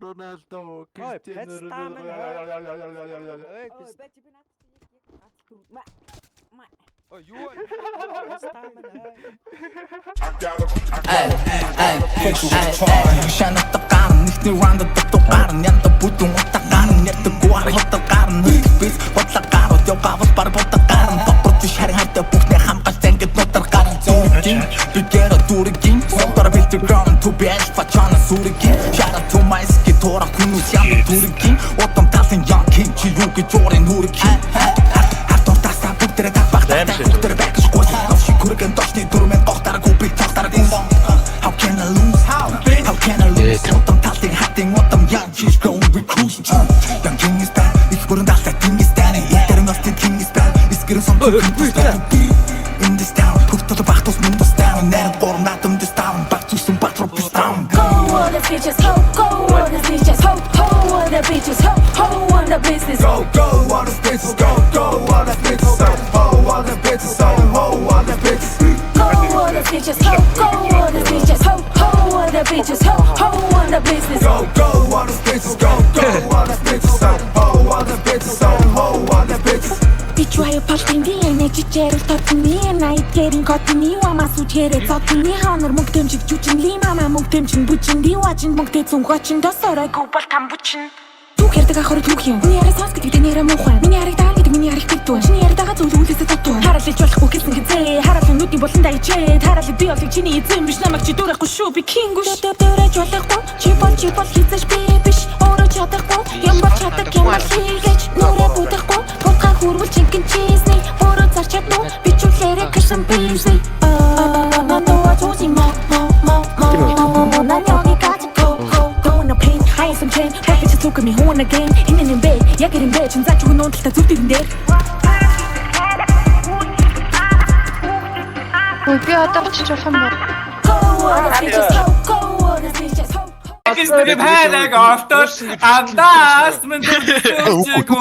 Ronaldo. Шанатта гарна нэгний раунд гарна янда бүдүүн утга гарна ятдаг гуар хотод гарна бис бодлоо гарууд явгавал бар бодлоо гарна бопрот шарын хайта бүхний хамгаалт ангид нутар гарна зүрийн бигера дүргийн сотор бит ground to be as fachana сүргийн shout out to my ski тора хүнүс ям дүргийн утам талын young king чи юу гэж жуурын нүргийн хатортасаа бүгдэрэ тагбахтай бүгдэрэ бэкс гуйс авши күргэн дошны дүрмэн гохтаргүй би тохтаргүй how can I lose how can I lose утам талын хатын утам young she's going we cruising young king is back их бүрэн далтай king is standing интерэн остын king is back искэрэн сон in this town бүгдөө бахтус мундас down нэр горн натам this town back to some back drop this town go on the bitches ho on the bitches ho on the bitches ho on the business go on the bitches go on the bitches ho on the bitches ho on the bitches go on the bitches ho on the bitches ho on the bitches ho on the business go on the bitches go on the bitches ho on the bitches ho on the bitches Bitch, why you parting the energy chair starting me and I getting caught in you I'm a suit talking me honor muktem chik chuchin lima ma muktem chin buchin di watching mukte цун гочин досорой губал там бучин Түг ярддаг ахор түүх юм Миний яриг сонс гэдэг нэрэ муухан Миний яриг даал гэдэг миний яриг битүүн Чиний яриг дагаа зүйл үлээсэ татуун Харалж болохгүй хэлсэн хизээ Харалж нүдний болон дайчээ Харалж би олыг чиний эзэн биш намайг чи дүүрэхгүй шүү би кингүш Дөрөж болохгүй чи бол хийцэж би биш Өөрөө чадахгүй юм бол чаддаг юм хийгэж нүрэ бүтэхгүй Гутган хүрвэл чингэн чизний Өөрөө зарч чадну би ч үлээрэ кэшэн бизний Надад зүүси мо Нан яги гачко Don't pain high some chain Look at me, who won the game? In bed, yeah, get in bed. Since I don't know that you're in there. Би одоо очиж болох юм бол. Go on, go on, bitches, ho. Is the panic after and that's when the second